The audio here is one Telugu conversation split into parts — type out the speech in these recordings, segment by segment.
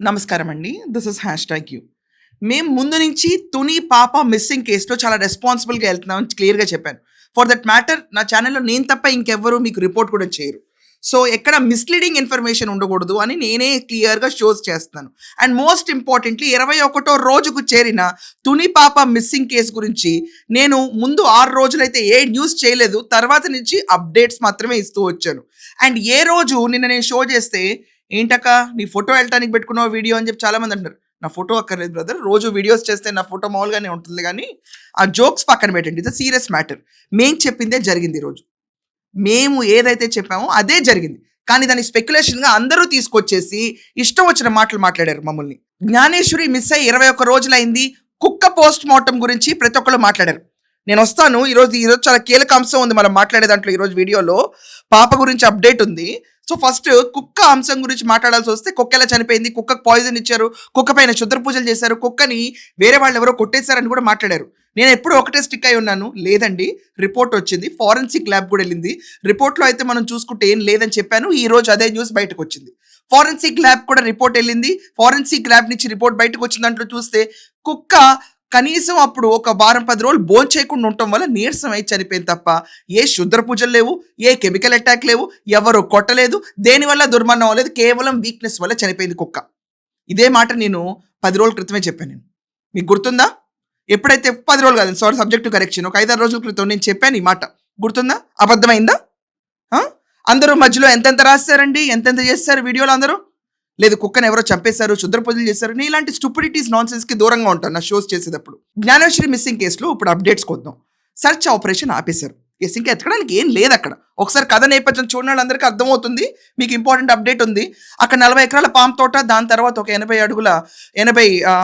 నమస్కారం అండి. This is hashtag you. మేము ముందు నుంచి తుని పాప మిస్సింగ్ కేస్‌లో చాలా రెస్పాన్సిబుల్‌గా ఎళ్తున్నామని క్లియర్‌గా చెప్పాను. ఫర్ దట్ మ్యాటర్ నా ఛానెల్‌లో నేను తప్ప ఇంకెవ్వరు మీకు రిపోర్ట్ కూడా చేయరు. సో, ఎక్కడ మిస్‌లీడింగ్ ఇన్ఫర్మేషన్ ఉండకూడదు అని నేనే క్లియర్‌గా షోస్ చేస్తున్నాను. అండ్ మోస్ట్ ఇంపార్టెంట్‌లీ 21 రోజుకు చేరిన తుని పాప మిస్సింగ్ కేస్ గురించి నేను ముందు 6 రోజులైతే ఏ న్యూస్ చేయలేదు. తర్వాత నుంచి అప్డేట్స్ మాత్రమే ఇస్తూ వచ్చాను. అండ్ ఏ రోజు నిన్న నేను షో చేస్తే, "ఏంటక్క నీ ఫోటో ఎళ్ళటానికి పెట్టుకున్నావు వీడియో" అని చెప్పి చాలామంది అంటున్నారు. నా ఫోటో అక్కర్లేదు బ్రదర్. రోజు వీడియోస్ చేస్తే నా ఫోటో మామూలుగానే ఉంటుంది గానీ, ఆ జోక్స్ పక్కన పెట్టండి. It's a serious matter. మేము చెప్పిందే జరిగింది ఈరోజు. మేము ఏదైతే చెప్పామో అదే జరిగింది. కానీ దాన్ని స్పెక్యులేషన్‌గా అందరూ తీసుకొచ్చేసి ఇష్టం వచ్చిన మాటలు మాట్లాడారు మమ్మల్ని. జ్ఞానేశ్వరి మిస్ అయ్యి 21 రోజులైంది. కుక్క పోస్ట్ మార్టం గురించి ప్రతి ఒక్కళ్ళు మాట్లాడారు. నేనొస్తాను. ఈరోజు చాలా కీలక అంశం ఉంది మనం మాట్లాడే దాంట్లో ఈరోజు వీడియోలో. పాప గురించి అప్డేట్ ఉంది. సో, ఫస్ట్ కుక్క అంశం గురించి మాట్లాడాల్సొస్తే కుక్క ఎలా చనిపోయింది, కుక్కకు పాయిజన్ ఇచ్చారు, కుక్క పైన క్షుద్ర పూజలు చేశారు, కుక్కని వేరే వాళ్ళెవరో కొట్టేశారని కూడా మాట్లాడారు. నేనెప్పుడూ ఒకటే స్టిక్ అయి ఉన్నాను. లేదండి, రిపోర్ట్ వచ్చింది. ఫోరెన్సిక్ ల్యాబ్ కూడా ఎళ్ళింది. రిపోర్ట్‌లో అయితే మనం చూసుకుంటే ఏం లేదని చెప్పాను. ఈరోజు అదే న్యూస్ బయటకొచ్చింది. ఫోరెన్సిక్ ల్యాబ్ కూడా రిపోర్ట్ ఎళ్ళింది. ఫోరెన్సిక్ ల్యాబ్ నుంచి రిపోర్ట్ బయటకొచ్చిన దాంట్లో చూస్తే కుక్క కనీసం అప్పుడు ఒక వారం 10 రోజులు భోంచేయకుండా ఉండటం వల్ల నీరసం అయి చనిపోయింది తప్ప, ఏ క్షుద్ర పూజలు లేవు, ఏ కెమికల్ అటాక్ లేవు, ఎవరు కొట్టలేదు, దేనివల్ల దుర్మరణం అవ్వలేదు. కేవలం వీక్‌నెస్ వల్ల చనిపోయింది కుక్క. ఇదే మాట నేను 10 రోజుల క్రితమే చెప్పాను నేను. మీకు గుర్తుందా? ఎప్పుడైతే 10 రోజులు కాదు, సారీ సబ్జెక్టివ్ కరెక్షన్. ఒక 5, 6 రోజుల క్రితం నేను చెప్పాను ఈ మాట. గుర్తుందా? అబద్ధమైందా? ఆ! అందరూ మధ్యలో ఎంతెంత రాసేసారండి, ఎంతెంత చేసేసారు వీడియోలో అందరూ. లేదు కుక్కని ఎవరో చంపేశారు, క్షుద్ర పూజలు చేశారు. నేను ఇలాంటి స్టూపిడిటీస్, నాన్‌సెన్స్‌కి దూరంగా ఉంటాను నా షోస్ చేసేటప్పుడు. జ్ఞానేశ్వరి మిస్సింగ్ కేస్‌లో ఇప్పుడు అప్డేట్స్ కొద్దాం. సెర్చ్ ఆపరేషన్ ఆపేశారు. యెస్, ఇంకా ఎతకడానికి ఏం లేదక్కడ. ఒకసారి కథ నేపథ్యం చూడనోళ్ళందరికీ అర్థమవుతుంది. మీకు ఇంపార్టెంట్ అప్డేట్ ఉంది. అక్కడ 40 ఎకరాల పామ్ తోట, దాని తర్వాత ఒక 80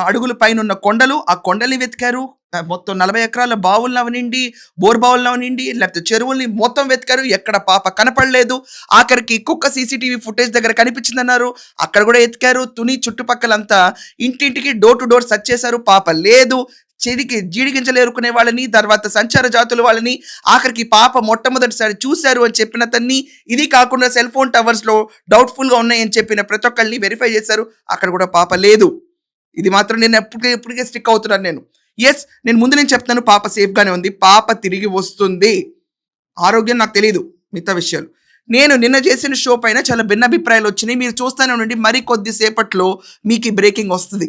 అడుగుల పైనున్న కొండలు. ఆ కొండల్ని వెతికారు. మొత్తం 40 ఎకరాల బావులను అవనిండి, బోర్ బావులను అవనిండి, లేకపోతే చెరువుల్ని మొత్తం వెతికారు. ఎక్కడ పాప కనపడలేదు. ఆఖరికి కుక్క సీసీటీవీ ఫుటేజ్ దగ్గర కనిపించిందన్నారు. అక్కడ కూడా ఎతికారు. తుని చుట్టుపక్కలంతా ఇంటింటికి డోర్ టు డోర్ సెర్చ్ చేశారు. పాప లేదు. జీడిగింజలు ఏరుకునే వాళ్ళని, తర్వాత సంచార జాతుల వాళ్ళని, ఆఖరికి పాప మొట్టమొదటిసారి చూశారు అని చెప్పిన అతన్ని, ఇది కాకుండా సెల్ ఫోన్ టవర్స్‌లో డౌట్‌ఫుల్‌గా ఉన్నాయని చెప్పిన ప్రతి ఒక్కళ్ళని వెరిఫై చేశారు. అక్కడ కూడా పాప లేదు. ఇది మాత్రం నేను ఎప్పటికే స్టిక్ అవుతున్నాను నేను. యెస్, నేను ముందు నుంచి చెప్తున్నాను పాప సేఫ్‌గానే ఉంది. పాప తిరిగి వస్తుంది. ఆరోగ్యం నాకు తెలీదు మిగతా విషయాలు. నేను నిన్న చేసిన షో పైన చాలా భిన్నాభిప్రాయాలు వచ్చినాయి. మీరు చూస్తూనే ఉండండి. మరి కొద్ది సేపట్లో మీకు ఈ బ్రేకింగ్ వస్తది.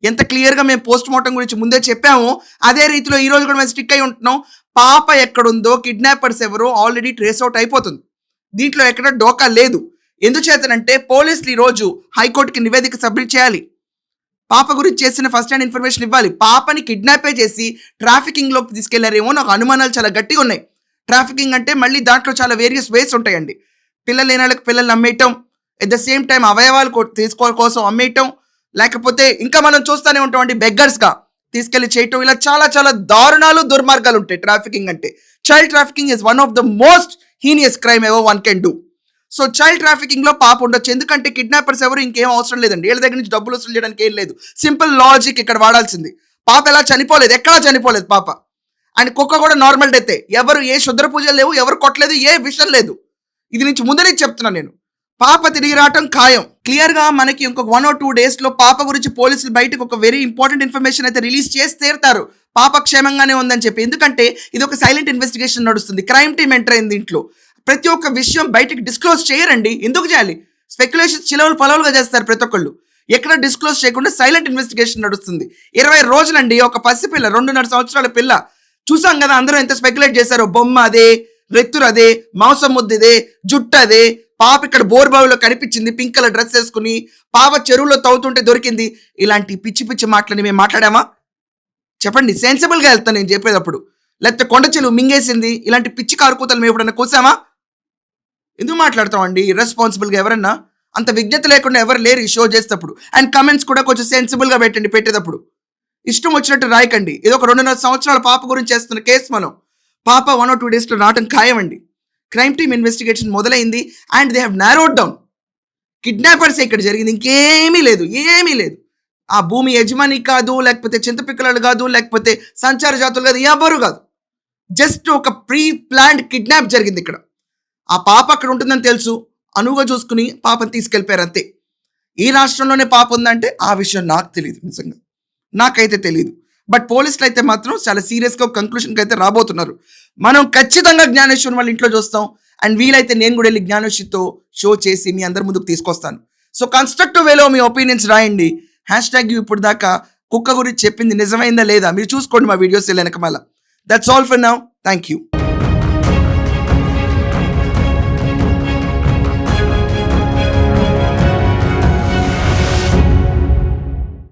ఎంత క్లియర్‌గా మేము పోస్ట్ మార్టం గురించి ముందే చెప్పామో, అదే రీతిలో ఈరోజు కూడా మేము స్టిక్ అయి ఉంటున్నాం. పాప ఎక్కడుందో, కిడ్నాపర్స్ ఎవరో ఆల్రెడీ ట్రేస్ ఔట్ అయిపోతుంది. దీంట్లో ఎక్కడ డోకా లేదు. ఎందుచేతనంటే పోలీసులు ఈరోజు హైకోర్టుకి నివేదిక సబ్మిట్ చేయాలి. పాప గురించి చేసిన ఫస్ట్ హ్యాండ్ ఇన్ఫర్మేషన్ ఇవ్వాలి. పాపని కిడ్నాపే చేసి ట్రాఫికింగ్‌లోకి తీసుకెళ్లారేమో నాకు అనుమానాలు చాలా గట్టిగా ఉన్నాయి. ట్రాఫికింగ్ అంటే మళ్ళీ దాంట్లో చాలా వేరియస్ వేస్ ఉంటాయండి. పిల్లలు లేనోళ్ళకి పిల్లల్ని అమ్మేయటం, ఎట్ ద సేమ్ టైమ్ అవయవాలు తీసుకోవడం కోసం అమ్మేయటం, లేకపోతే ఇంకా మనం చూస్తూనే ఉంటామండి బెగ్గర్స్‌గా తీసుకెళ్లి చేయటం. ఇలా చాలా చాలా దారుణాలు, దుర్మార్గాలు ఉంటాయి ట్రాఫికింగ్ అంటే. Child trafficking is one of the most heinous crime ever one can do. So, child ట్రాఫికింగ్‌లో పాప ఉండొచ్చు. ఎందుకంటే కిడ్నాపర్స్ ఎవరు ఇంకేం అవసరం లేదండి. వీళ్ళ దగ్గర నుంచి డబ్బులు వసూలు చేయడానికి ఏం లేదు. సింపుల్ లాజిక్ ఇక్కడ వాడాల్సింది. పాప ఎలా చనిపోలేదు. ఎక్కడా చనిపోలేదు పాప. అండ్ కుక్క కూడా నార్మల్ డెత్తే. ఎవరు ఏ క్షుద్ర పూజలు లేవు, ఎవరు కొట్టలేదు, ఏ విషయం లేదు. ఇది నుంచి ముందు నుంచి చెప్తున్నాను నేను. పాప తిరిగి రావటం ఖాయం. క్లియర్‌గా మనకి ఇంకొక 1 or 2 డేస్‌లో పాప గురించి పోలీసులు బయటకు ఒక వెరీ ఇంపార్టెంట్ ఇన్ఫర్మేషన్ అయితే రిలీజ్ చేసి తీరుతారు. పాప క్షేమంగానే ఉందని చెప్పి. ఎందుకంటే ఇది ఒక సైలెంట్ ఇన్వెస్టిగేషన్ నడుస్తుంది. క్రైమ్ టీమ్ ఎంటర్ అయింది దీంట్లో. ప్రతి ఒక్క విషయం బయటకి డిస్క్లోజ్ చేయరండి. ఎందుకు చేయాలి? స్పెక్యులేషన్స్ చిలవలు పలవలుగా చేస్తారు ప్రతి ఒక్కళ్ళు. ఎక్కడ డిస్క్లోజ్ చేయకుండా సైలెంట్ ఇన్వెస్టిగేషన్ నడుస్తుంది. 20 రోజులండి. ఒక పసిపిల్ల, 2.5 సంవత్సరాల పిల్ల. చూసాం కదా అందరూ ఎంత స్పెక్యులేట్ చేశారో. బొమ్మ అదే, రెత్తురు అదే, మాంసం ముద్దిదే, జుట్టు అదే. పాప ఇక్కడ బోర్ బావిలో కనిపించింది పింక్ కలర్ డ్రెస్ వేసుకుని. పాప చెరువులో తవ్వుతుంటే దొరికింది. ఇలాంటి పిచ్చి పిచ్చి మాటలని మేము మాట్లాడామా? చెప్పండి. సెన్సిబుల్‌గా వెళ్తాను నేను చెప్పేటప్పుడు. లేకపోతే కొండ చెలువు మింగేసింది. ఇలాంటి పిచ్చి కారుకూతలు మేము ఎప్పుడైనా కూసామా? ఎందుకు మాట్లాడతామండి ఇర్రెస్పాన్సిబుల్‌గా ఎవరన్నా? అంత విజ్ఞత లేకుండా ఎవరు లేరు ఈ షో చేసేటప్పుడు. అండ్ కమెంట్స్ కూడా కొంచెం సెన్సిబుల్‌గా పెట్టండి పెట్టేటప్పుడు. ఇష్టం వచ్చినట్టు రాయకండి. ఏదో ఒక 2.5 సంవత్సరాల పాప గురించి చేస్తున్న కేసు మనం. పాప 1 or 2 డేస్‌లో రావటం ఖాయమండి. క్రైమ్ టీమ్ ఇన్వెస్టిగేషన్ మొదలైంది. And they have నారోడ్ down. Kidnappers ఇక్కడ జరిగింది. ఇంకేమీ లేదు. ఏమీ లేదు. ఆ భూమి యజమాని కాదు, లేకపోతే చింతపిక్కలాలు కాదు, లేకపోతే సంచార జాతులు కాదు, ఎవరు కాదు. జస్ట్ ఒక ప్రీ ప్లాన్డ్ కిడ్నాప్ జరిగింది ఇక్కడ. ఆ పాప అక్కడ ఉంటుందని తెలుసు. అనువుగా చూసుకుని పాపని తీసుకెళ్ళిపోయారు అంతే. ఈ రాష్ట్రంలోనే పాప ఉందంటే ఆ విషయం నాకు తెలియదు, నిజంగా నాకైతే తెలియదు. బట్ పోలీసులు అయితే మాత్రం చాలా సీరియస్గా కంక్లూషన్కి అయితే రాబోతున్నారు. మనం ఖచ్చితంగా జ్ఞానేశ్వర్ వాళ్ళ ఇంట్లో చూస్తాం. అండ్ వీలైతే నేను కూడా వెళ్ళి జ్ఞానేశ్వర్తో షో చేసి మీ అందరి ముందుకు తీసుకొస్తాను. సో కన్స్ట్రక్టివ్ వేలో మీ ఒపీనియన్స్ రాయండి. హ్యాష్ ట్యాగ్ ఇప్పుడు దాకా కుక్క గురించి చెప్పింది నిజమైందా లేదా మీరు చూసుకోండి మా వీడియోస్ వెనకమాల. That's all for now. Thank you.